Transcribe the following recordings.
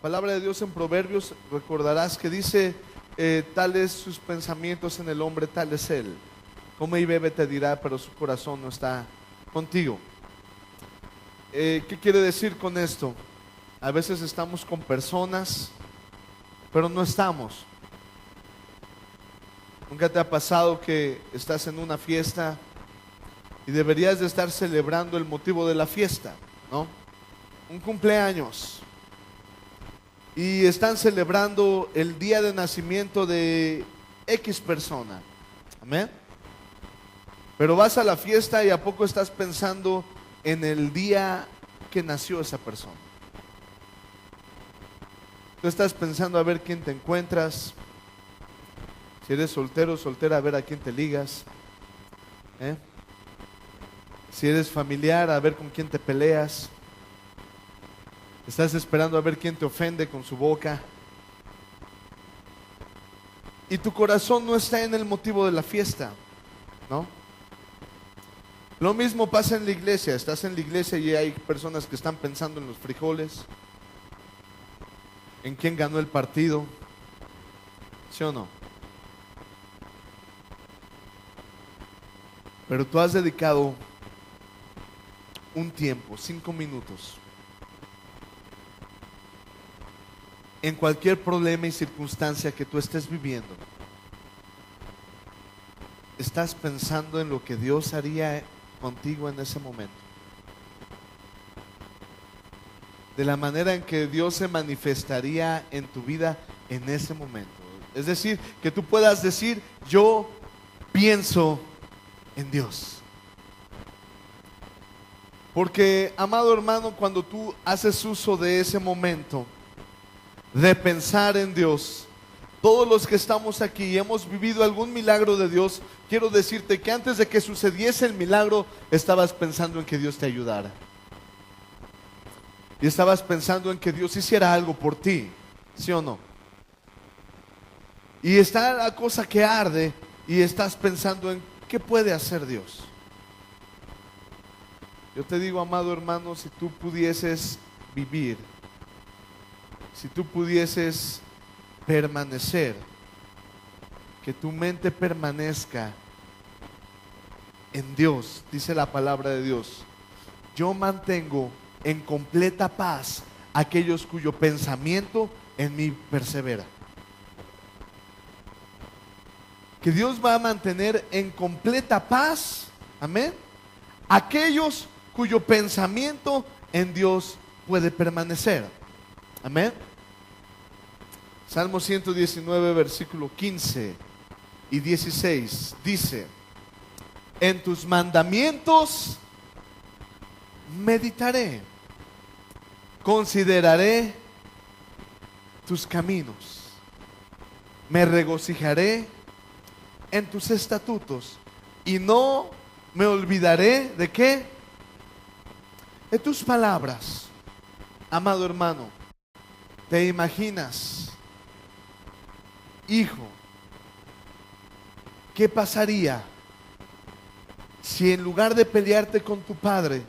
palabra de Dios en Proverbios, recordarás que dice, tales sus pensamientos en el hombre, tal es él. Come y bebe te dirá, pero su corazón no está contigo. ¿Qué quiere decir con esto? A veces estamos con personas, pero no estamos. ¿Nunca te ha pasado que estás en una fiesta y deberías de estar celebrando el motivo de la fiesta, ¿no? Un cumpleaños. Y están celebrando el día de nacimiento de X persona. Amén. Pero vas a la fiesta y a poco estás pensando en el día que nació esa persona. Tú estás pensando a ver quién te encuentras. Si eres soltero o soltera, a ver a quién te ligas. Si eres familiar, a ver con quién te peleas. Estás esperando a ver quién te ofende con su boca. Y tu corazón no está en el motivo de la fiesta, ¿no? Lo mismo pasa en la iglesia. Estás en la iglesia y hay personas que están pensando en los frijoles, en quién ganó el partido, ¿sí o no? Pero tú has dedicado un tiempo, 5 minutos, en cualquier problema y circunstancia que tú estés viviendo. Estás pensando en lo que Dios haría contigo en ese momento, de la manera en que Dios se manifestaría en tu vida en ese momento. Es decir, que tú puedas decir, yo pienso en Dios. Porque, amado hermano, cuando tú haces uso de ese momento de pensar en Dios, todos los que estamos aquí y hemos vivido algún milagro de Dios, quiero decirte que antes de que sucediese el milagro, estabas pensando en que Dios te ayudara. Y estabas pensando en que Dios hiciera algo por ti, ¿sí o no? Y está la cosa que arde y estás pensando en qué puede hacer Dios. Yo te digo, amado hermano, si tú pudieses vivir, si tú pudieses permanecer, que tu mente permanezca en Dios, dice la palabra de Dios, yo mantengo en completa paz aquellos cuyo pensamiento en mí persevera. Que Dios va a mantener en completa paz, amén, aquellos cuyo pensamiento en Dios puede permanecer, amén. Salmo 119, versículo 15 y 16 dice, en tus mandamientos meditaré, consideraré tus caminos, me regocijaré en tus estatutos y no me olvidaré de qué, de tus palabras. Amado hermano, ¿te imaginas, hijo, qué pasaría si en lugar de pelearte con tu padre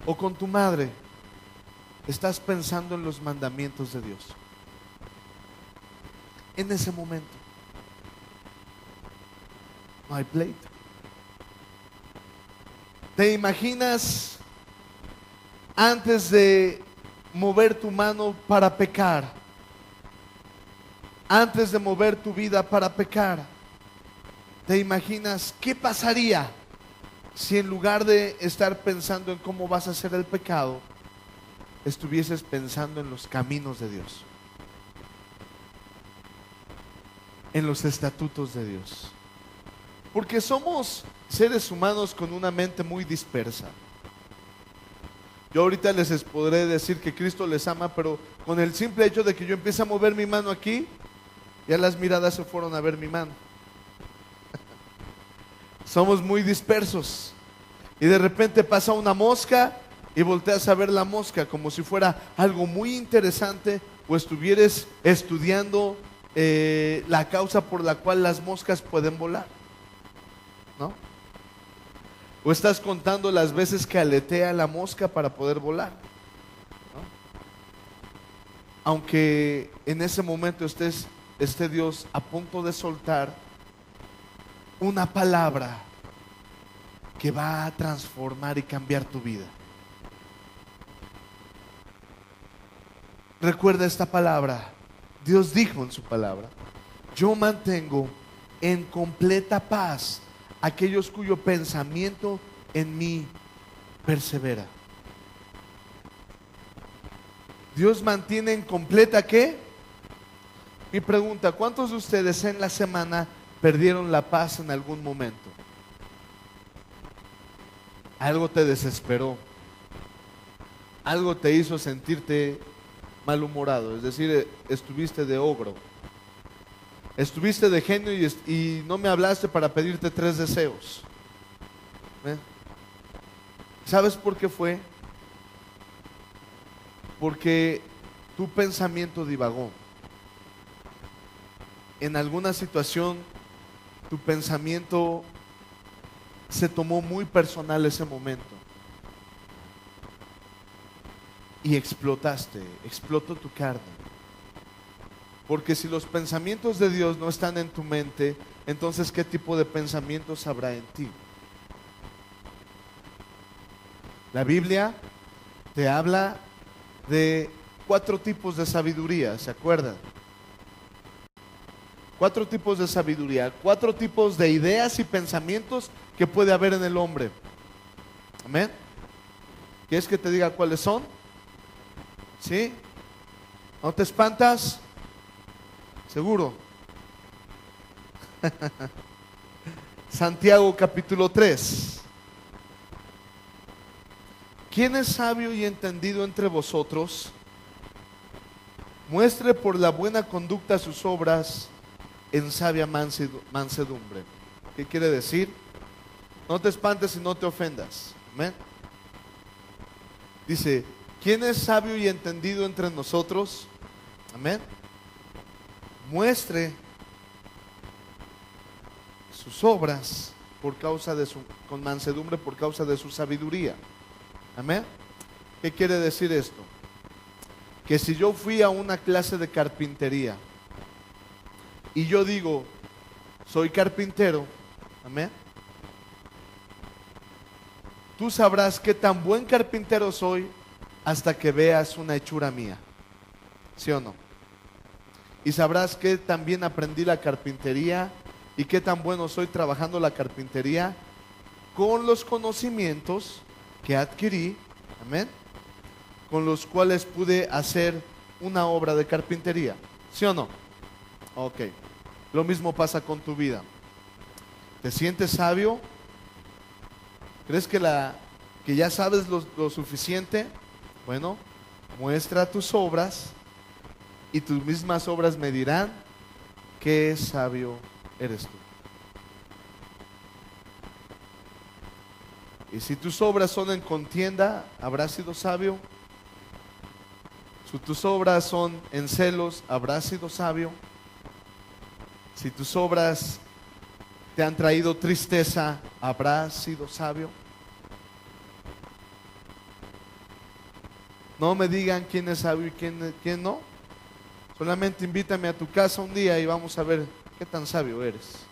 o con tu madre, estás pensando en los mandamientos de Dios? En ese momento no hay pleito. ¿Te imaginas antes de mover tu mano para pecar, antes de mover tu vida para pecar, te imaginas qué pasaría si en lugar de estar pensando en cómo vas a hacer el pecado, estuvieses pensando en los caminos de Dios, en los estatutos de Dios? Porque somos seres humanos con una mente muy dispersa. Yo ahorita les podré decir que Cristo les ama, pero con el simple hecho de que yo empiece a mover mi mano aquí, ya las miradas se fueron a ver mi mano. Somos muy dispersos. Y de repente pasa una mosca y volteas a ver la mosca como si fuera algo muy interesante, o estuvieras estudiando la causa por la cual las moscas pueden volar, ¿no? O estás contando las veces que aletea la mosca para poder volar, ¿no? aunque en ese momento esté Dios a punto de soltar una palabra que va a transformar y cambiar tu vida. Recuerda esta palabra. Dios dijo en su palabra: yo mantengo en completa paz aquellos cuyo pensamiento en mí persevera. Dios mantiene en completa ¿qué? Mi pregunta: ¿cuántos de ustedes en la semana perdieron la paz en algún momento? Algo te desesperó, algo te hizo sentirte malhumorado, es decir, estuviste de ogro, estuviste de genio y no me hablaste para pedirte 3 deseos. ¿Eh? ¿Sabes por qué fue? Porque tu pensamiento divagó. En alguna situación tu pensamiento se tomó muy personal ese momento y explotó tu carne. Porque si los pensamientos de Dios no están en tu mente, entonces ¿qué tipo de pensamientos habrá en ti? La Biblia te habla de 4 tipos de sabiduría, ¿se acuerdan? 4 tipos de sabiduría, 4 tipos de ideas y pensamientos que puede haber en el hombre. Amén. ¿Quieres que te diga cuáles son? ¿Sí? ¿No te espantas? ¿Seguro? Santiago capítulo 3. ¿Quién es sabio y entendido entre vosotros? Muestre por la buena conducta sus obras en sabia mansedumbre. ¿Qué quiere decir? No te espantes y no te ofendas. Amén. Dice: ¿quién es sabio y entendido entre nosotros? Amén. Muestre sus obras con mansedumbre por causa de su sabiduría. Amén. ¿Qué quiere decir esto? Que si yo fui a una clase de carpintería y yo digo, soy carpintero, amén, tú sabrás qué tan buen carpintero soy hasta que veas una hechura mía, ¿sí o no? Y sabrás qué tan bien aprendí la carpintería y qué tan bueno soy trabajando la carpintería con los conocimientos que adquirí, amén, con los cuales pude hacer una obra de carpintería, ¿sí o no? Ok. Lo mismo pasa con tu vida. ¿Te sientes sabio? ¿Crees que ya sabes lo suficiente? Bueno, muestra tus obras y tus mismas obras me dirán qué sabio eres tú. Y si tus obras son en contienda, ¿habrás sido sabio? Si tus obras son en celos, ¿habrás sido sabio? Si tus obras te han traído tristeza, ¿habrás sido sabio? No me digan quién es sabio y quién no. Solamente invítame a tu casa un día y vamos a ver qué tan sabio eres.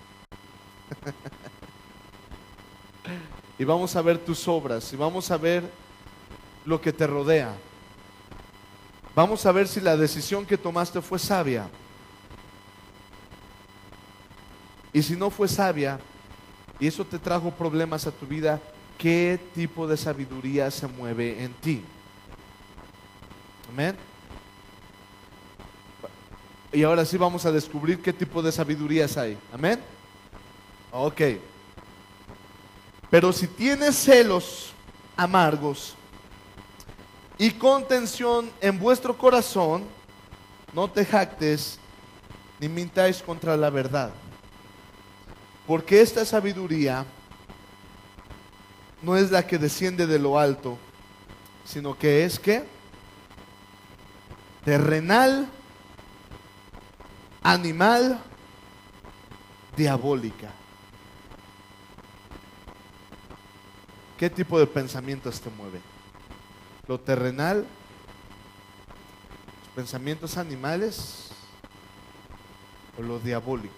Y vamos a ver tus obras y vamos a ver lo que te rodea. Vamos a ver si la decisión que tomaste fue sabia. Y si no fue sabia y eso te trajo problemas a tu vida, ¿qué tipo de sabiduría se mueve en ti? Amén. Y ahora sí vamos a descubrir qué tipo de sabidurías hay. Amén. Ok. Pero si tienes celos amargos y contención en vuestro corazón, no te jactes ni mintáis contra la verdad. Porque esta sabiduría no es la que desciende de lo alto, sino que es ¿qué? Terrenal, animal, diabólica. ¿Qué tipo de pensamientos te mueve? Lo terrenal, ¿Pensamientos animales o lo diabólico?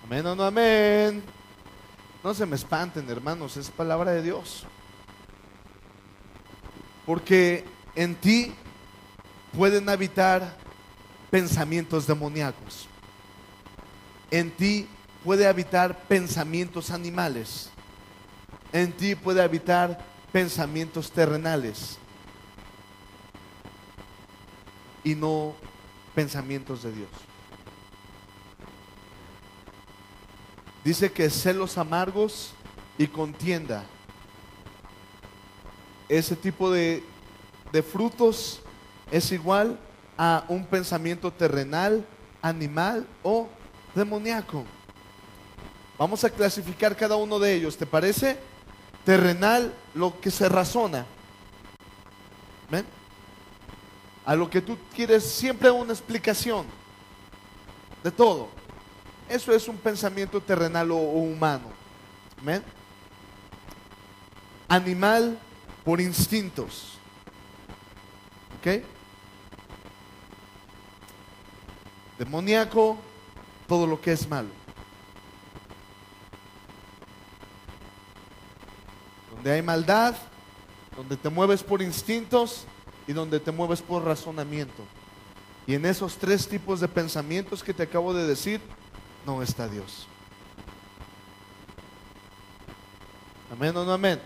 Amén o no amén. No se me espanten, hermanos, es palabra de Dios. Porque en ti pueden habitar pensamientos demoníacos. En ti puede habitar pensamientos animales. En ti puede habitar pensamientos terrenales. Y no pensamientos de Dios. Dice que celos amargos y contienda. Ese tipo de frutos es igual a un pensamiento terrenal, animal o demoníaco. Vamos a clasificar cada uno de ellos, ¿te parece? Terrenal, lo que se razona. ¿Ven? A lo que tú quieres siempre una explicación de todo. Eso es un pensamiento terrenal o humano. ¿Ven? Animal por instintos. ¿Ok? Demoníaco, todo lo que es malo. Donde hay maldad, donde te mueves por instintos y donde te mueves por razonamiento. Y en esos tres tipos de pensamientos que te acabo de decir, no está Dios. Amén o no amén.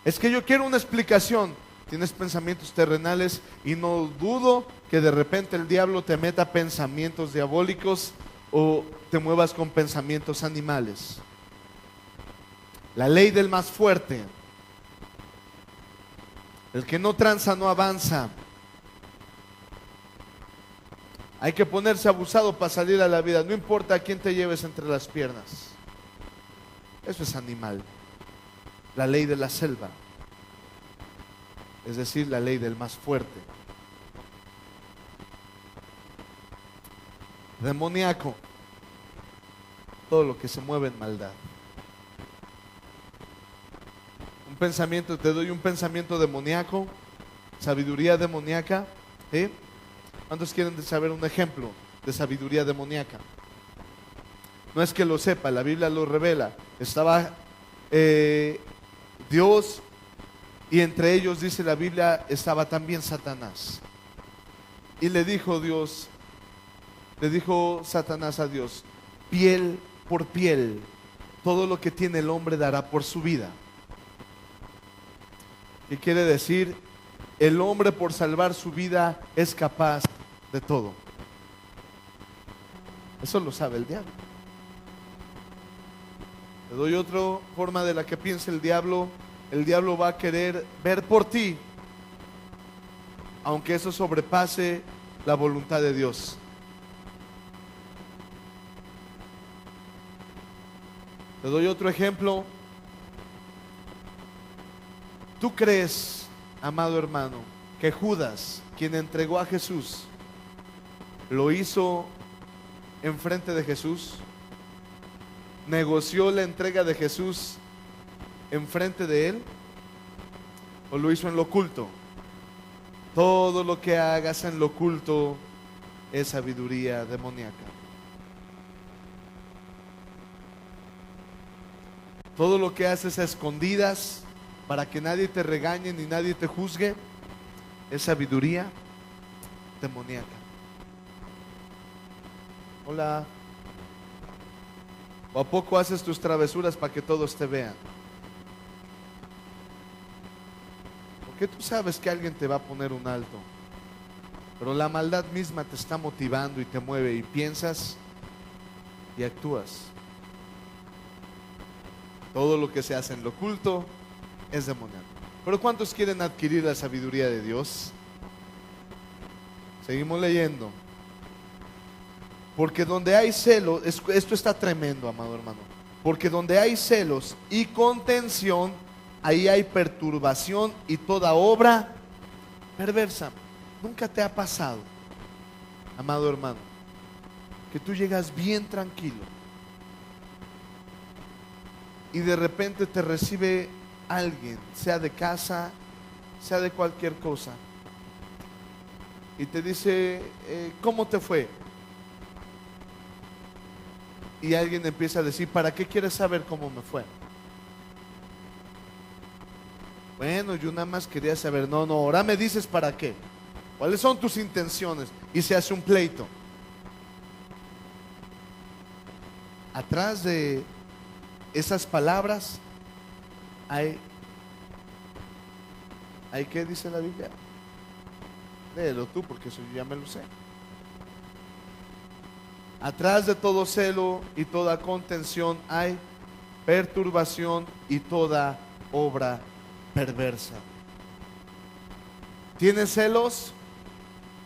Es que yo quiero una explicación. Tienes pensamientos terrenales y no dudo que de repente el diablo te meta pensamientos diabólicos o te muevas con pensamientos animales. La ley del más fuerte. El que no tranza no avanza. Hay que ponerse abusado para salir a la vida. No importa a quién te lleves entre las piernas. Eso es animal. La ley de la selva. Es decir, la ley del más fuerte. Demoníaco. Todo lo que se mueve en maldad. Un pensamiento, te doy un pensamiento demoníaco. Sabiduría demoníaca. ¿Sí? ¿Cuántos quieren saber un ejemplo de sabiduría demoníaca? No es que lo sepa, la Biblia lo revela. Estaba Dios y entre ellos, dice la Biblia, estaba también Satanás. Y le dijo Satanás a Dios, piel por piel, todo lo que tiene el hombre dará por su vida. ¿Qué quiere decir? El hombre por salvar su vida es capaz de todo. Eso lo sabe el diablo. Te doy otra forma de la que piensa el diablo. El diablo va a querer ver por ti, aunque eso sobrepase la voluntad de Dios. Te doy otro ejemplo. ¿Tú crees, amado hermano, que Judas, quien entregó a Jesús, lo hizo enfrente de Jesús? ¿Negoció la entrega de Jesús enfrente de él? ¿O lo hizo en lo oculto? Todo lo que hagas en lo oculto es sabiduría demoníaca. Todo lo que haces a escondidas para que nadie te regañe ni nadie te juzgue es sabiduría demoníaca. Hola. ¿O a poco haces tus travesuras para que todos te vean? Porque tú sabes que alguien te va a poner un alto, pero la maldad misma te está motivando y te mueve y piensas y actúas. Todo lo que se hace en lo oculto es demoníaco. Pero ¿cuántos quieren adquirir la sabiduría de Dios? Seguimos leyendo. Porque donde hay celos, esto está tremendo, amado hermano. Porque donde hay celos y contención, ahí hay perturbación y toda obra perversa. ¿Nunca te ha pasado, amado hermano, que tú llegas bien tranquilo y de repente te recibe alguien, sea de casa, sea de cualquier cosa, y te dice, ¿cómo te fue? Y alguien empieza a decir, ¿para qué quieres saber cómo me fue? Bueno, yo nada más quería saber. No, ahora me dices para qué. ¿Cuáles son tus intenciones? Y se hace un pleito. Atrás de esas palabras hay ¿qué dice la Biblia? Léelo tú, porque eso yo ya me lo sé. Atrás de todo celo y toda contención hay perturbación y toda obra perversa. ¿Tienes celos?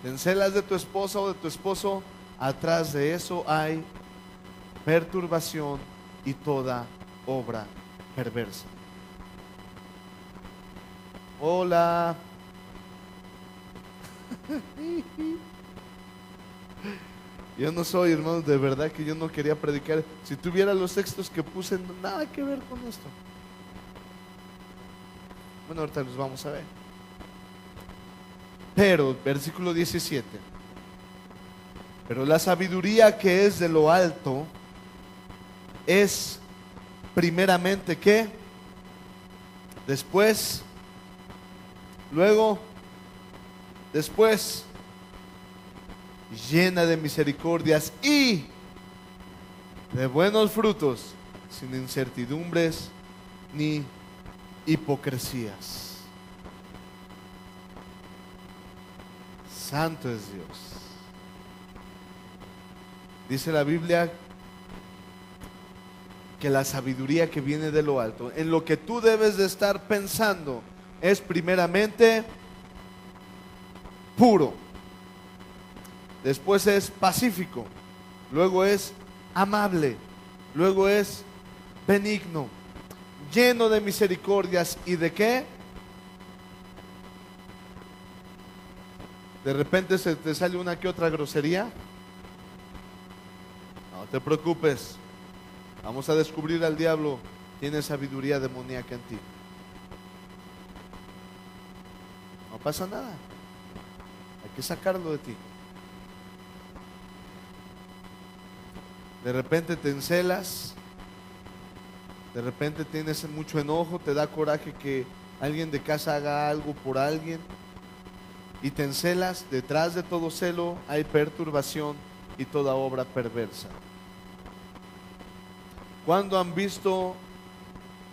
¿Te encelas de tu esposa o de tu esposo? Atrás de eso hay perturbación y toda obra perversa. Hola. Yo no soy, hermanos, de verdad que yo no quería predicar. Si tuviera los textos que puse, nada que ver con esto. Bueno, ahorita los vamos a ver. Pero, versículo 17. Pero la sabiduría que es de lo alto es primeramente ¿qué? Después, luego, después, llena de misericordias y de buenos frutos, sin incertidumbres ni hipocresías. Santo es Dios. Dice la Biblia que la sabiduría que viene de lo alto, en lo que tú debes de estar pensando, es primeramente puro, después es pacífico, luego es amable, luego es benigno, lleno de misericordias y de ¿qué? De repente se te sale una que otra grosería. No te preocupes, vamos a descubrir al diablo. Tiene sabiduría demoníaca en ti. No pasa nada, hay que sacarlo de ti. De repente te encelas, de repente tienes mucho enojo, te da coraje que alguien de casa haga algo por alguien y te encelas. Detrás de todo celo hay perturbación y toda obra perversa. ¿Cuándo han visto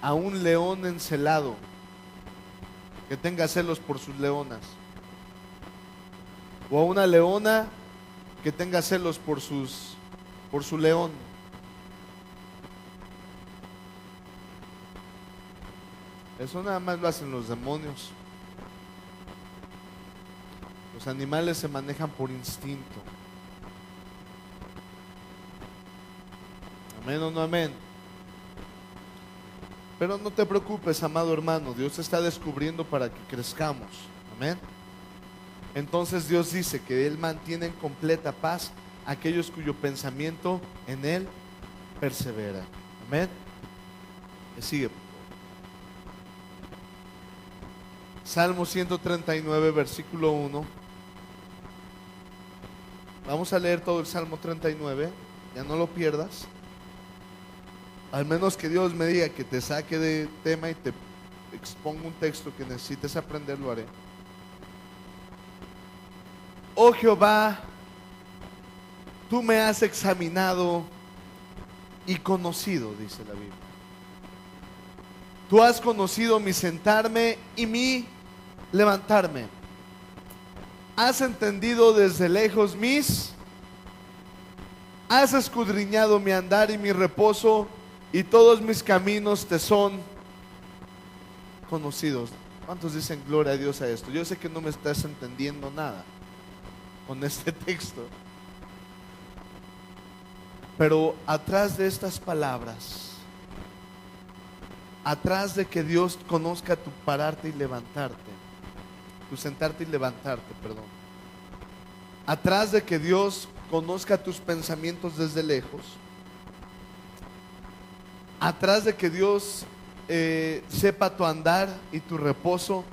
a un león encelado que tenga celos por sus leonas? O a una leona que tenga celos por su león. Eso nada más lo hacen los demonios. Los animales se manejan por instinto. Amén o no amén. Pero no te preocupes, amado hermano, Dios está descubriendo para que crezcamos. Amén. Entonces Dios dice que Él mantiene en completa paz a aquellos cuyo pensamiento en Él persevera. Amén. Me sigue. Salmo 139, versículo 1. Vamos a leer todo el Salmo 39. Ya no lo pierdas. Al menos que Dios me diga que te saque de tema y te exponga un texto que necesites aprender, lo haré. Oh Jehová, tú me has examinado y conocido, dice la Biblia. Tú has conocido mi sentarme y mi levantarme. Has entendido desde lejos has escudriñado mi andar y mi reposo, y todos mis caminos te son conocidos. ¿Cuántos dicen gloria a Dios a esto? Yo sé que no me estás entendiendo nada con este texto, pero atrás de estas palabras, atrás de que Dios conozca tu pararte y levantarte, tu sentarte y levantarte, perdón, atrás de que Dios conozca tus pensamientos desde lejos, atrás de que Dios sepa tu andar y tu reposo,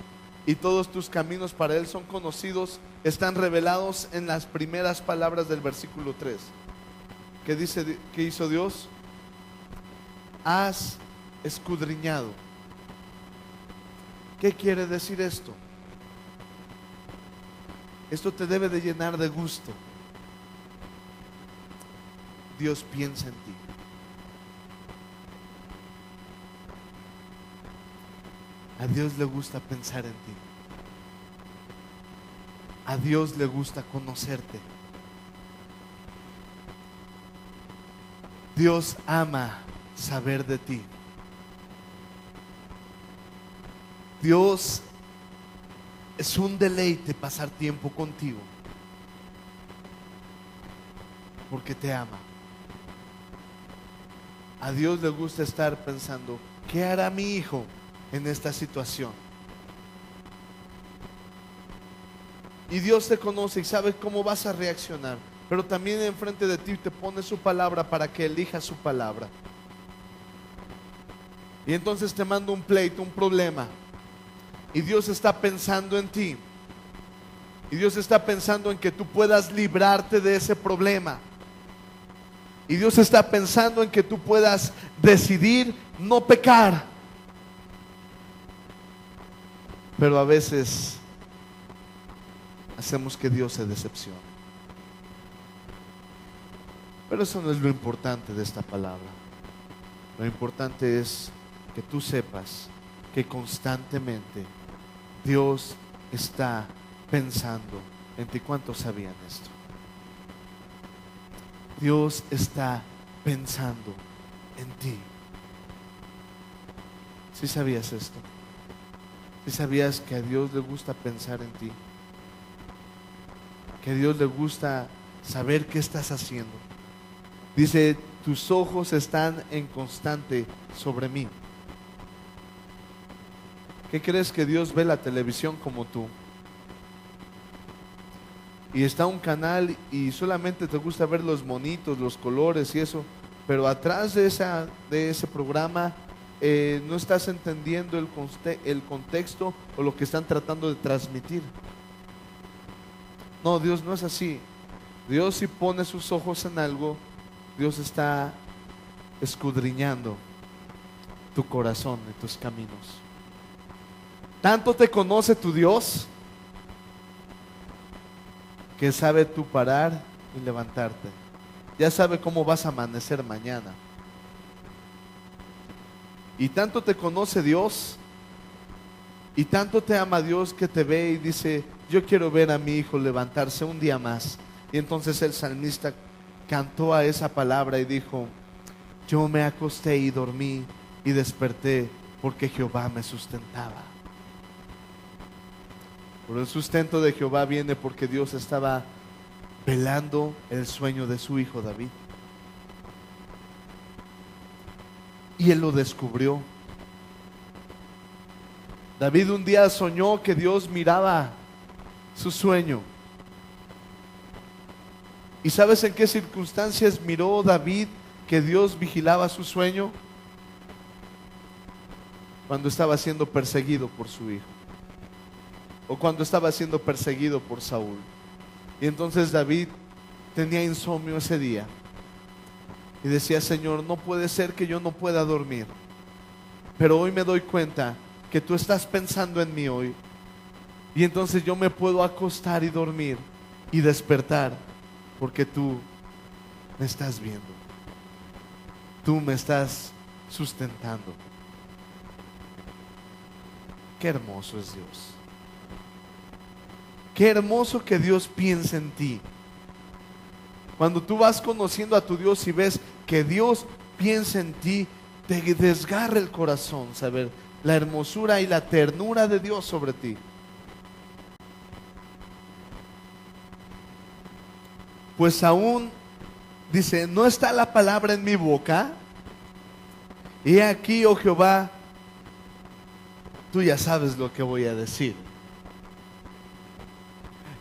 y todos tus caminos para Él son conocidos, están revelados en las primeras palabras del versículo 3. ¿Qué dice? ¿Qué hizo Dios? Has escudriñado. ¿Qué quiere decir esto? Esto te debe de llenar de gusto. Dios piensa en ti. A Dios le gusta pensar en ti. A Dios le gusta conocerte. Dios ama saber de ti. Dios es un deleite pasar tiempo contigo, porque te ama. A Dios le gusta estar pensando, ¿qué hará mi hijo en esta situación? Y Dios te conoce y sabe cómo vas a reaccionar, pero también enfrente de ti te pone su palabra para que elijas su palabra. Y entonces te manda un pleito, un problema, y Dios está pensando en ti, y Dios está pensando en que tú puedas librarte de ese problema, y Dios está pensando en que tú puedas decidir no pecar. Pero a veces hacemos que Dios se decepcione. Pero eso no es lo importante de esta palabra. Lo importante es que tú sepas que constantemente Dios está pensando en ti. ¿Cuántos sabían esto? Dios está pensando en ti. ¿Sí sabías esto? ¿Sí sabías que a Dios le gusta pensar en ti? Que a Dios le gusta saber qué estás haciendo. Dice, tus ojos están en constante sobre mí. ¿Qué crees que Dios ve la televisión como tú? Y está un canal y solamente te gusta ver los monitos, los colores y eso, pero atrás de ese programa no estás entendiendo el contexto o lo que están tratando de transmitir. No, Dios no es así. Dios, si pone sus ojos en algo, Dios está escudriñando tu corazón y tus caminos. Tanto te conoce tu Dios que sabe tú parar y levantarte. Ya sabe cómo vas a amanecer mañana. Y tanto te conoce Dios, y tanto te ama Dios, que te ve y dice, yo quiero ver a mi hijo levantarse un día más. Y entonces el salmista cantó a esa palabra y dijo, yo me acosté y dormí y desperté porque Jehová me sustentaba. Pero el sustento de Jehová viene porque Dios estaba velando el sueño de su hijo David. Y él lo descubrió. David un día soñó que Dios miraba su sueño. ¿Y sabes en qué circunstancias miró David que Dios vigilaba su sueño? Cuando estaba siendo perseguido por su hijo, o cuando estaba siendo perseguido por Saúl. Y entonces David tenía insomnio ese día y decía, Señor, no puede ser que yo no pueda dormir, pero hoy me doy cuenta que tú estás pensando en mí hoy, y entonces yo me puedo acostar y dormir y despertar porque tú me estás viendo, tú me estás sustentando. Qué hermoso es Dios. Qué hermoso que Dios piense en ti. Cuando tú vas conociendo a tu Dios y ves que Dios piensa en ti, te desgarra el corazón saber la hermosura y la ternura de Dios sobre ti. Pues aún, dice, no está la palabra en mi boca. Y aquí, oh Jehová, tú ya sabes lo que voy a decir.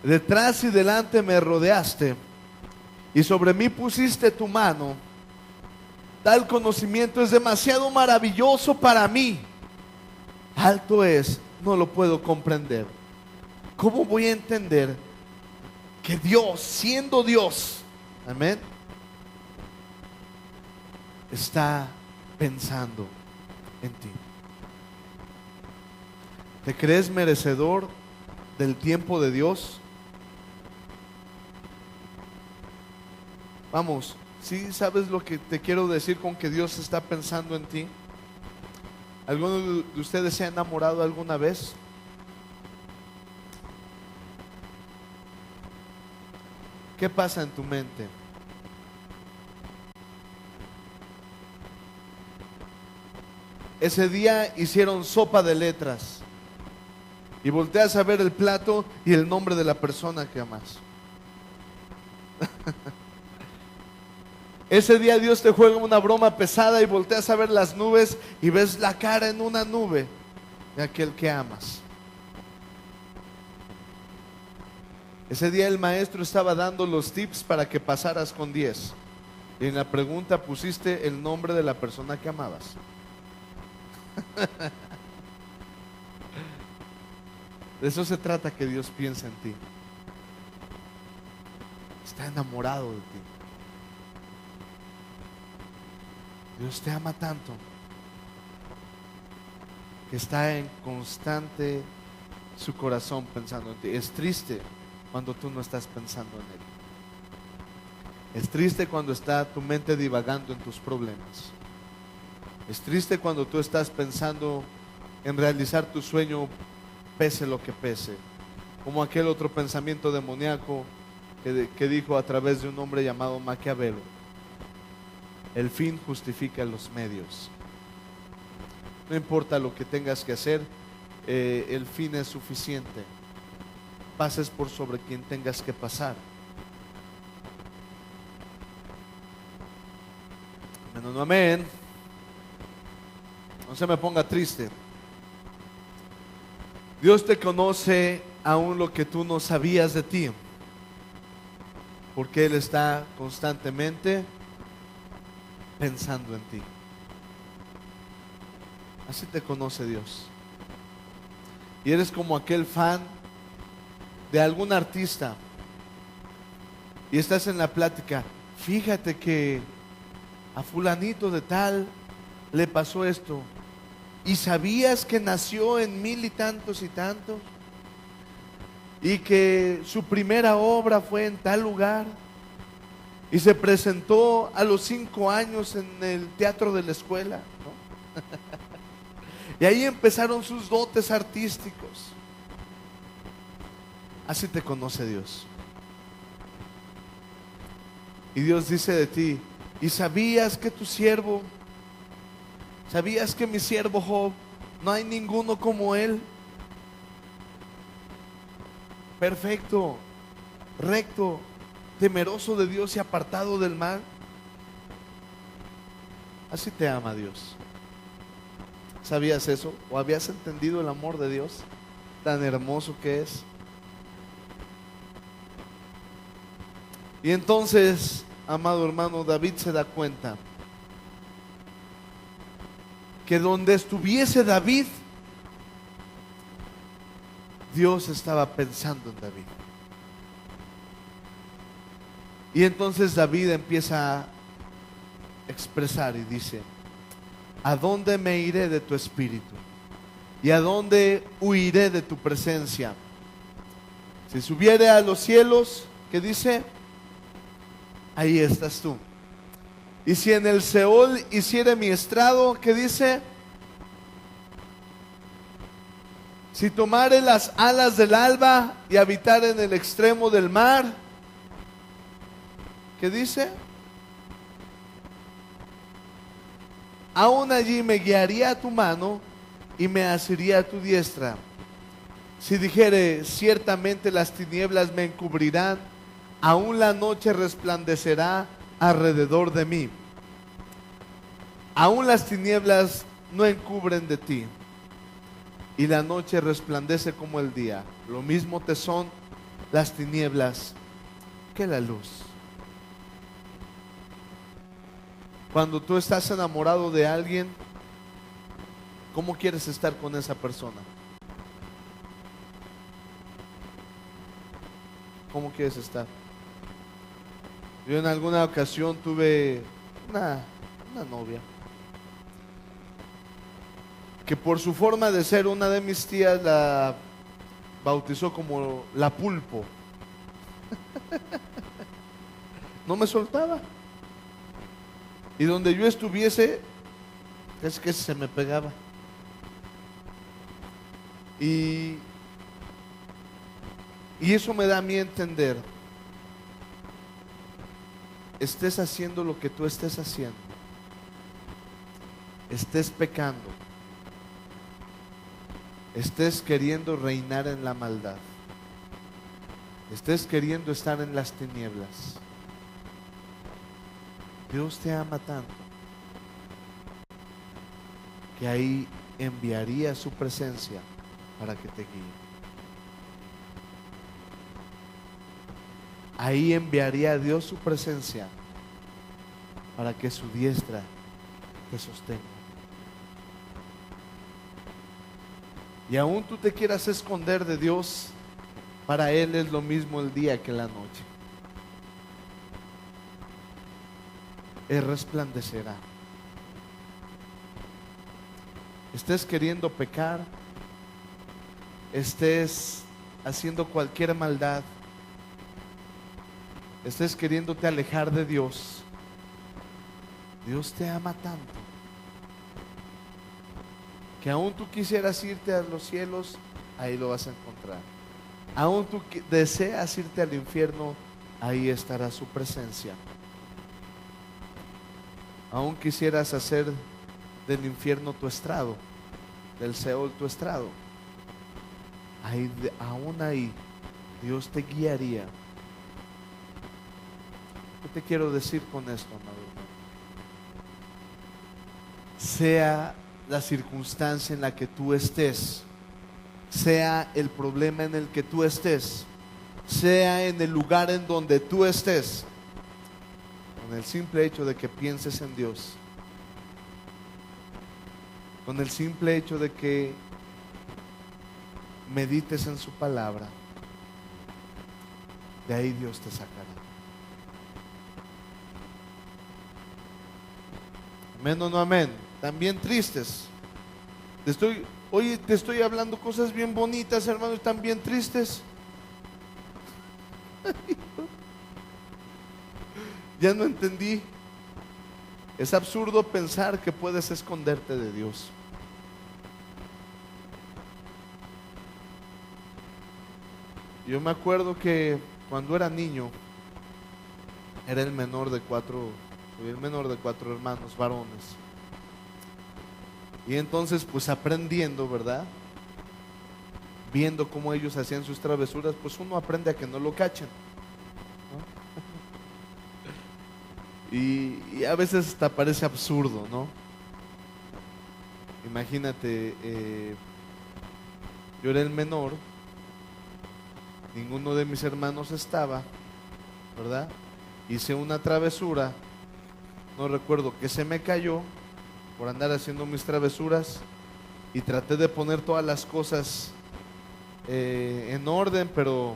Detrás y delante me rodeaste, y sobre mí pusiste tu mano. Tal conocimiento es demasiado maravilloso para mí. Alto es, no lo puedo comprender. ¿Cómo voy a entender que Dios, siendo Dios, amén, está pensando en ti? ¿Te crees merecedor del tiempo de Dios? Vamos, ¿sí sabes lo que te quiero decir con que Dios está pensando en ti? ¿Alguno de ustedes se ha enamorado alguna vez? ¿Qué pasa en tu mente? Ese día hicieron sopa de letras y volteas a ver el plato y el nombre de la persona que amas. Ese día Dios te juega una broma pesada y volteas a ver las nubes y ves la cara en una nube de aquel que amas. Ese día el maestro estaba dando los tips para que pasaras con 10 y en la pregunta pusiste el nombre de la persona que amabas. De eso se trata, que Dios piensa en ti. Está enamorado de ti. Dios te ama tanto que está en constante su corazón pensando en ti. Es triste cuando tú no estás pensando en Él. Es triste cuando está tu mente divagando en tus problemas. Es triste cuando tú estás pensando en realizar tu sueño pese lo que pese. Como aquel otro pensamiento demoníaco que dijo a través de un hombre llamado Maquiavelo: el fin justifica los medios. No importa lo que tengas que hacer, el fin es suficiente. Pases por sobre quien tengas que pasar. Amén, no, amén. No se me ponga triste. Dios te conoce aún lo que tú no sabías de ti, porque Él está constantemente pensando en ti. Así te conoce Dios. Y eres como aquel fan de algún artista y estás en la plática: fíjate que a fulanito de tal le pasó esto, y sabías que nació en 1000 y tantos y que su primera obra fue en tal lugar y se presentó a los 5 años en el teatro de la escuela, ¿no? Y ahí empezaron sus dotes artísticos. Así te conoce Dios. Y Dios dice de ti: ¿y sabías que tu siervo, sabías que mi siervo Job, no hay ninguno como él? Perfecto, recto, temeroso de Dios y apartado del mal. Así te ama Dios. ¿Sabías eso? ¿O habías entendido el amor de Dios tan hermoso que es? Y entonces, amado hermano, David se da cuenta que donde estuviese David, Dios estaba pensando en David. Y entonces David empieza a expresar y dice: ¿a dónde me iré de tu espíritu? ¿Y a dónde huiré de tu presencia? Si subiere a los cielos, ¿qué dice? Ahí estás tú. Y si en el Seol hiciere mi estrado, ¿qué dice? Si tomare las alas del alba y habitar en el extremo del mar, ¿qué dice? Aún allí me guiaría tu mano y me asiría tu diestra. Si dijere, ciertamente las tinieblas me encubrirán, aún la noche resplandecerá alrededor de mí. Aún las tinieblas no encubren de ti, y la noche resplandece como el día. Lo mismo te son las tinieblas que la luz. Cuando tú estás enamorado de alguien, ¿cómo quieres estar con esa persona? ¿Cómo quieres estar? Yo en alguna ocasión tuve una novia que por su forma de ser, una de mis tías la bautizó como la pulpo. No me soltaba. Y donde yo estuviese, es que se me pegaba. Y eso me da a mí entender, estés haciendo lo que tú estés haciendo, estés pecando, estés queriendo reinar en la maldad, estés queriendo estar en las tinieblas, Dios te ama tanto que ahí enviaría su presencia para que te guíe. Ahí enviaría a Dios su presencia para que su diestra te sostenga. Y aún tú te quieras esconder de Dios, para Él es lo mismo el día que la noche. Él resplandecerá. Estés queriendo pecar, estés haciendo cualquier maldad, estés queriéndote alejar de Dios, Dios te ama tanto que aún tú quisieras irte a los cielos, ahí lo vas a encontrar. Aún tú deseas irte al infierno, ahí estará su presencia. Aún quisieras hacer del infierno tu estrado, del Seol tu estrado, aún ahí Dios te guiaría. ¿Qué te quiero decir con esto, amado hermano? Sea la circunstancia en la que tú estés, sea el problema en el que tú estés, sea en el lugar en donde tú estés, con el simple hecho de que pienses en Dios, con el simple hecho de que medites en su palabra, de ahí Dios te sacará. Amén o no amén. También tristes. Te estoy hablando cosas bien bonitas, hermano, y están bien tristes. Ya no entendí. Es absurdo pensar que puedes esconderte de Dios. Yo me acuerdo que cuando era niño, era el menor de cuatro, soy el menor de 4 hermanos varones. Y entonces, pues aprendiendo, ¿verdad? Viendo cómo ellos hacían sus travesuras, pues uno aprende a que no lo cachen, ¿no? Y a veces hasta parece absurdo, ¿no? Imagínate, yo era el menor, ninguno de mis hermanos estaba, ¿verdad? Hice una travesura, no recuerdo que se me cayó por andar haciendo mis travesuras, y traté de poner todas las cosas en orden, pero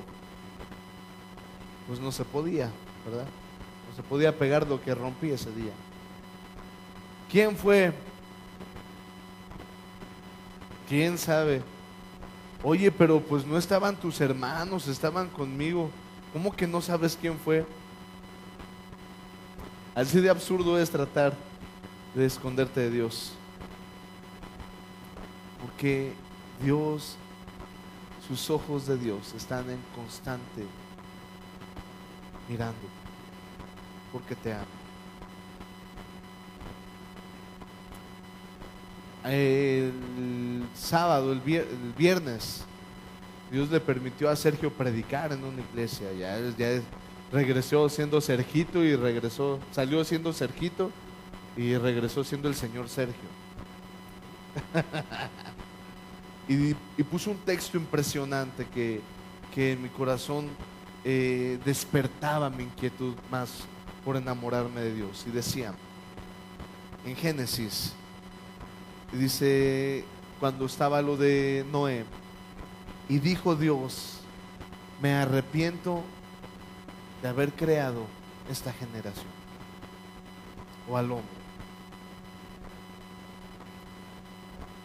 pues no se podía, ¿verdad? No se podía pegar lo que rompí ese día. ¿Quién fue? ¿Quién sabe? Oye, pero pues no estaban tus hermanos, estaban conmigo. ¿Cómo que no sabes quién fue? Así de absurdo es tratar de esconderte de Dios, porque Dios, sus ojos de Dios están en constante mirando, porque te ama. El sábado, el viernes, Dios le permitió a Sergio predicar en una iglesia. Ya regresó siendo Sergito y salió siendo Sergito y regresó siendo el señor Sergio. y puso un texto impresionante que en mi corazón despertaba mi inquietud más por enamorarme de Dios. Y decía: en Génesis. Y dice, cuando estaba lo de Noé, y dijo Dios, me arrepiento de haber creado esta generación o al hombre.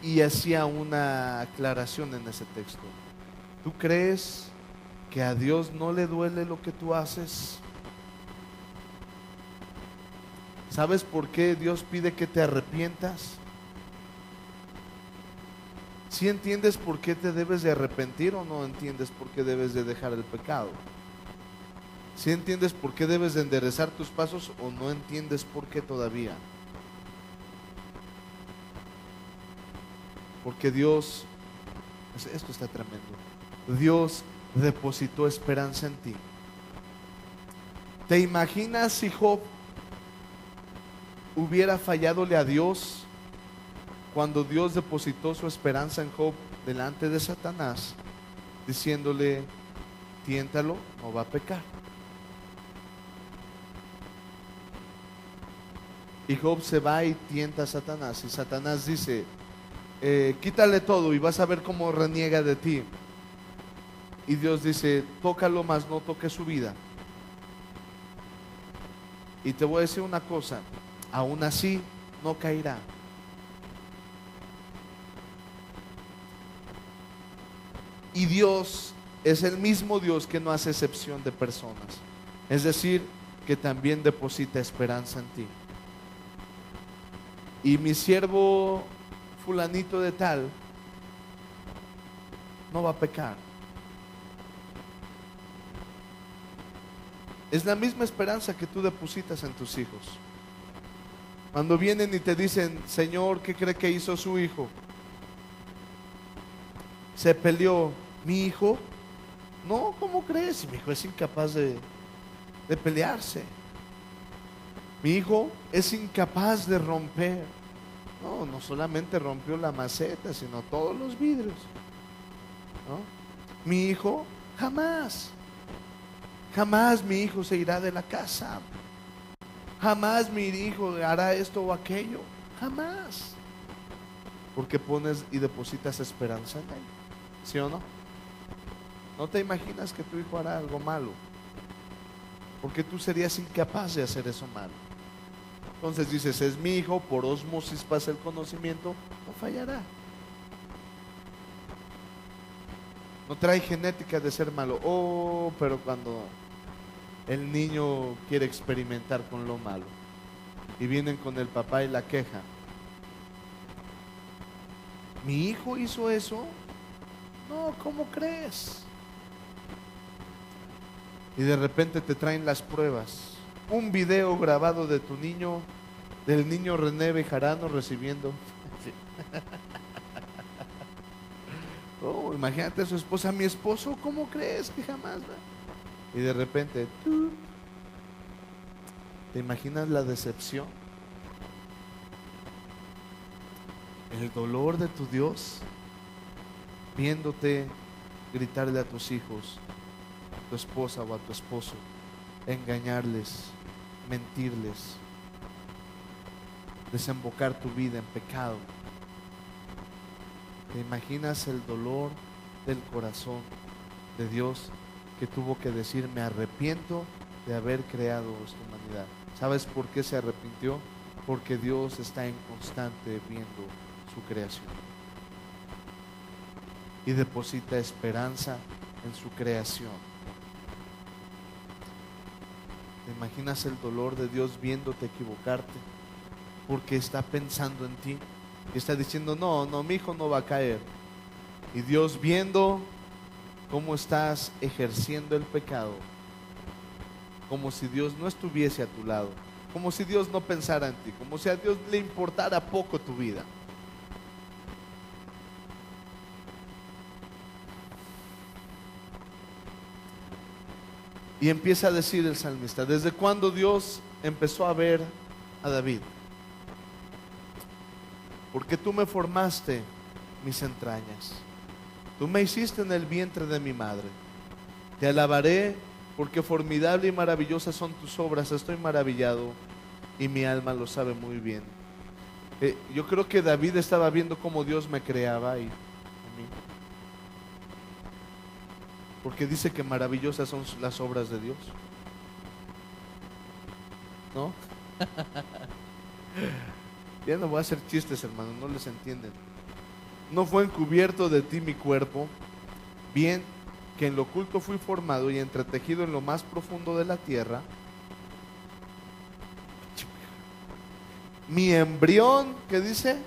Y hacía una aclaración en ese texto. ¿Tú crees que a Dios no le duele lo que tú haces? ¿Sabes por qué Dios pide que te arrepientas? ¿Sí entiendes por qué te debes de arrepentir o no entiendes por qué debes de dejar el pecado? ¿Sí entiendes por qué debes de enderezar tus pasos o no entiendes por qué todavía? Porque Dios, esto está tremendo, Dios depositó esperanza en ti. ¿Te imaginas si Job hubiera falladole a Dios cuando Dios depositó su esperanza en Job delante de Satanás, diciéndole, tiéntalo, no va a pecar? Y Job se va y tienta a Satanás, y Satanás dice, quítale todo y vas a ver cómo reniega de ti. Y Dios dice, tócalo, más no toque su vida. Y te voy a decir una cosa, aún así no caerá. Y Dios es el mismo Dios que no hace excepción de personas. Es decir, que también deposita esperanza en ti. Y mi siervo fulanito de tal no va a pecar. Es la misma esperanza que tú depositas en tus hijos. Cuando vienen y te dicen, Señor, ¿qué cree que hizo su hijo? Se peleó. ¿Mi hijo? No, ¿cómo crees? Mi hijo es incapaz de pelearse. Mi hijo es incapaz de romper. No, no solamente rompió la maceta, sino todos los vidrios, ¿no? Mi hijo, jamás mi hijo se irá de la casa. Jamás mi hijo hará esto o aquello. Jamás. Porque pones y depositas esperanza en él. ¿Sí o no? No te imaginas que tu hijo hará algo malo, porque tú serías incapaz de hacer eso malo. Entonces dices, es mi hijo, por ósmosis pasa el conocimiento, no fallará. No trae genética de ser malo. Oh, pero cuando el niño quiere experimentar con lo malo y vienen con el papá y la queja, ¿mi hijo hizo eso? No, ¿cómo crees? Y de repente te traen las pruebas. Un video grabado de tu niño, del niño René Bejarano recibiendo. Sí. Oh, imagínate a su esposa, mi esposo, ¿cómo crees que jamás? Y de repente, ¿te imaginas la decepción? El dolor de tu Dios viéndote gritarle a tus hijos, a tu esposa o a tu esposo, engañarles, mentirles, desembocar tu vida en pecado. ¿Te imaginas el dolor del corazón de Dios que tuvo que decir, me arrepiento de haber creado esta humanidad? ¿Sabes por qué se arrepintió? Porque Dios está en constante viendo su creación y deposita esperanza en su creación. ¿Te imaginas el dolor de Dios viéndote equivocarte? Porque está pensando en ti y está diciendo, no, mi hijo no va a caer. Y Dios viendo cómo estás ejerciendo el pecado, como si Dios no estuviese a tu lado, como si Dios no pensara en ti, como si a Dios le importara poco tu vida. Y empieza a decir el salmista, ¿desde cuándo Dios empezó a ver a David? Porque tú me formaste mis entrañas, tú me hiciste en el vientre de mi madre. Te alabaré porque formidable y maravillosas son tus obras. Estoy maravillado y mi alma lo sabe muy bien. Yo creo que David estaba viendo cómo Dios me creaba y a mí. Porque dice que maravillosas son las obras de Dios, ¿no? Ya no voy a hacer chistes, hermano, no les entienden. No fue encubierto de ti mi cuerpo, bien que en lo oculto fui formado y entretejido en lo más profundo de la tierra. Mi embrión, ¿qué dice?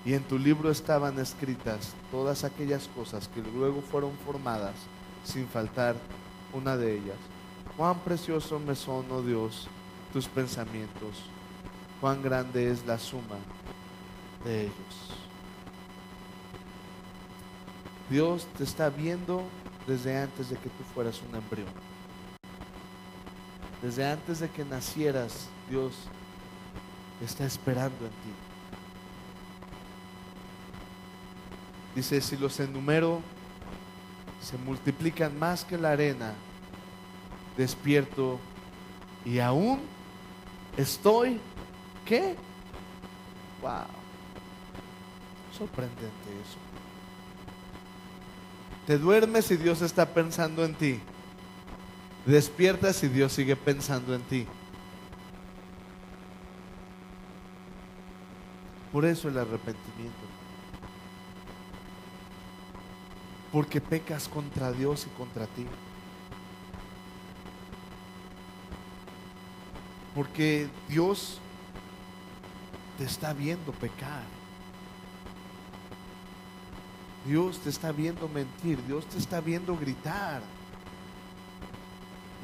Y en tu libro estaban escritas todas aquellas cosas que luego fueron formadas, sin faltar una de ellas. Cuán precioso me son, oh Dios, tus pensamientos, cuán grande es la suma de ellos. Dios te está viendo desde antes de que tú fueras un embrión. Desde antes de que nacieras, Dios está esperando en ti. Dice, si los enumero, se multiplican más que la arena. Despierto y aún estoy, ¿qué? Wow, sorprendente eso. Te duermes y Dios está pensando en ti. Despiertas y Dios sigue pensando en ti. Por eso el arrepentimiento. Porque pecas contra Dios y contra ti. Porque Dios te está viendo pecar. Dios te está viendo mentir. Dios te está viendo gritar.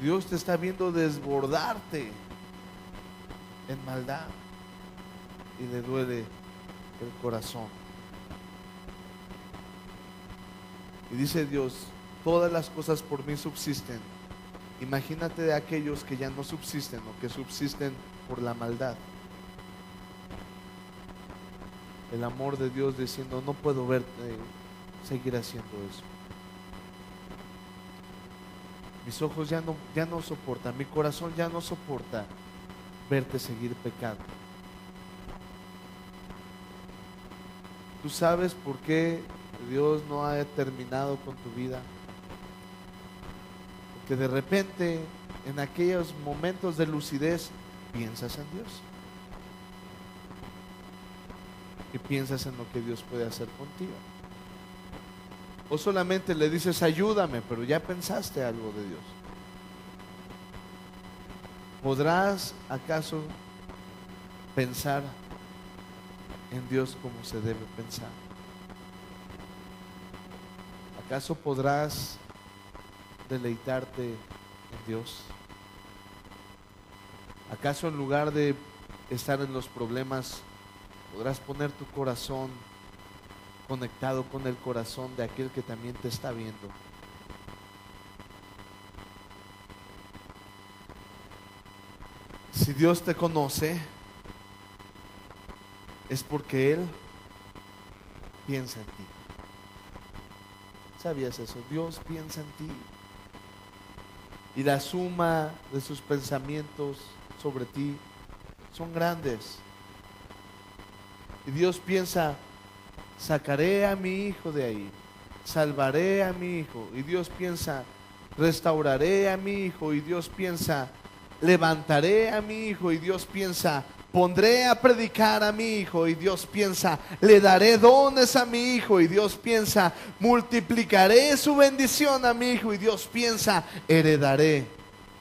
Dios te está viendo desbordarte en maldad. Y le duele el corazón. Y dice Dios, todas las cosas por mí subsisten. Imagínate de aquellos que ya no subsisten o que subsisten por la maldad. El amor de Dios diciendo, no puedo verte seguir haciendo eso. Mis ojos ya no soportan, mi corazón ya no soporta verte seguir pecando. ¿Tú sabes por qué Dios no ha terminado con tu vida? Porque de repente, en aquellos momentos de lucidez, piensas en Dios. Y piensas en lo que Dios puede hacer contigo. O solamente le dices, ayúdame, pero ya pensaste algo de Dios. ¿Podrás acaso pensar en Dios como se debe pensar? ¿Acaso podrás deleitarte en Dios? ¿Acaso en lugar de estar en los problemas, podrás poner tu corazón conectado con el corazón de aquel que también te está viendo? Si Dios te conoce, es porque Él piensa en ti. ¿Sabías eso? Dios piensa en ti. Y la suma de sus pensamientos sobre ti son grandes. Y Dios piensa, sacaré a mi hijo de ahí, salvaré a mi hijo. Y Dios piensa, restauraré a mi hijo. Y Dios piensa, levantaré a mi hijo. Y Dios piensa, pondré a predicar a mi hijo. Y Dios piensa, le daré dones a mi hijo. Y Dios piensa, multiplicaré su bendición a mi hijo. Y Dios piensa, heredaré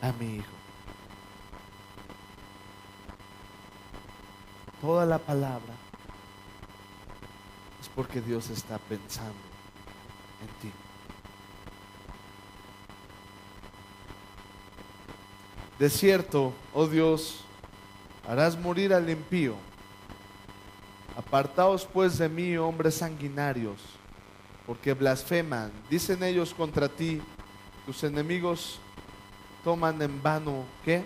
a mi hijo. Toda la palabra es porque Dios está pensando en ti. De cierto, oh Dios, harás morir al impío. Apartaos pues de mí, hombres sanguinarios, porque blasfeman. Dicen ellos contra ti, tus enemigos toman en vano, ¿qué?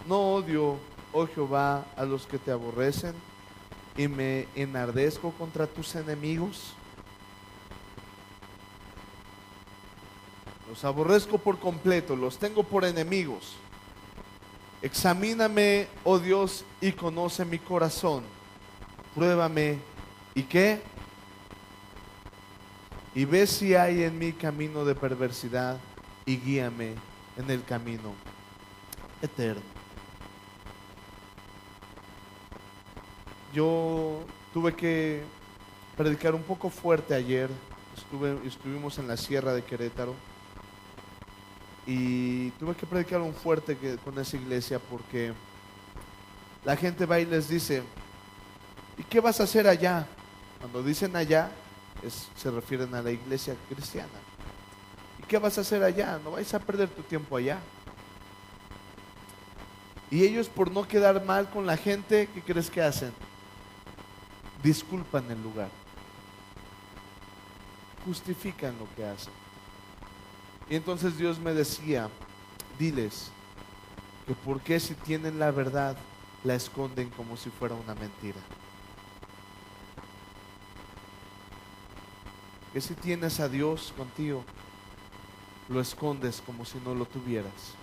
No odio, oh Jehová, a los que te aborrecen, y me enardezco contra tus enemigos. Los aborrezco por completo, los tengo por enemigos. Examíname, oh Dios, y conoce mi corazón. Pruébame, ¿y qué? Y ve si hay en mí camino de perversidad y guíame en el camino eterno. Yo tuve que predicar un poco fuerte ayer. Estuvimos en la sierra de Querétaro y tuve que predicar un fuerte con esa iglesia porque la gente va y les dice, ¿y qué vas a hacer allá? Cuando dicen allá, se refieren a la iglesia cristiana. ¿Y qué vas a hacer allá? No vais a perder tu tiempo allá. Y ellos, por no quedar mal con la gente, ¿qué crees que hacen? Disculpan el lugar, justifican lo que hacen. Y entonces Dios me decía, diles que por qué si tienen la verdad la esconden como si fuera una mentira. Que si tienes a Dios contigo, lo escondes como si no lo tuvieras.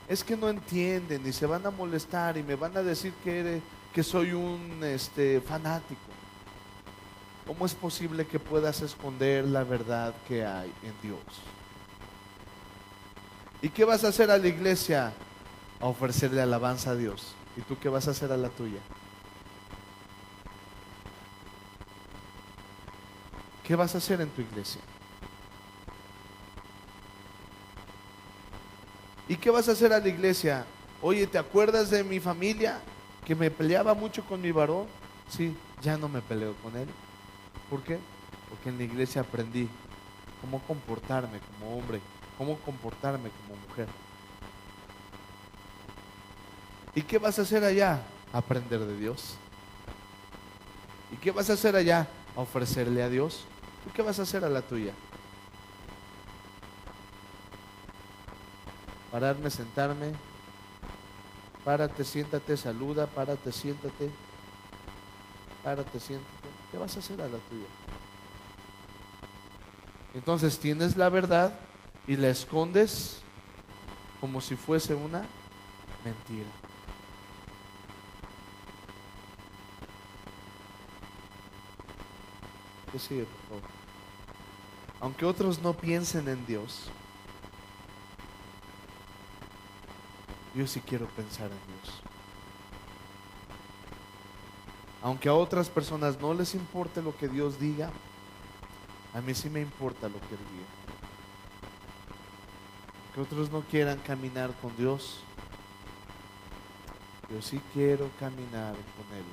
Es que no entienden y se van a molestar y me van a decir que soy un fanático. ¿Cómo es posible que puedas esconder la verdad que hay en Dios? ¿Y qué vas a hacer a la iglesia? A ofrecerle alabanza a Dios. ¿Y tú qué vas a hacer a la tuya? ¿Qué vas a hacer en tu iglesia? ¿Y qué vas a hacer a la iglesia? Oye, ¿te acuerdas de mi familia? Que me peleaba mucho con mi varón. Sí, ya no me peleo con él. ¿Por qué? Porque en la iglesia aprendí cómo comportarme como hombre, cómo comportarme como mujer. ¿Y qué vas a hacer allá? Aprender de Dios. ¿Y qué vas a hacer allá? A ofrecerle a Dios. ¿Tú qué vas a hacer a la tuya? Pararme, sentarme. Párate, siéntate, saluda, párate, siéntate. Párate, siéntate. ¿Qué vas a hacer a la tuya? Entonces tienes la verdad y la escondes como si fuese una mentira. ¿Qué sigue, por favor? Aunque otros no piensen en Dios, yo sí quiero pensar en Dios. Aunque a otras personas no les importe lo que Dios diga, a mí sí me importa lo que Él diga. Que otros no quieran caminar con Dios, yo sí quiero caminar con Él.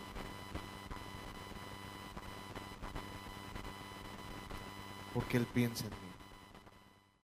Porque Él piensa en mí.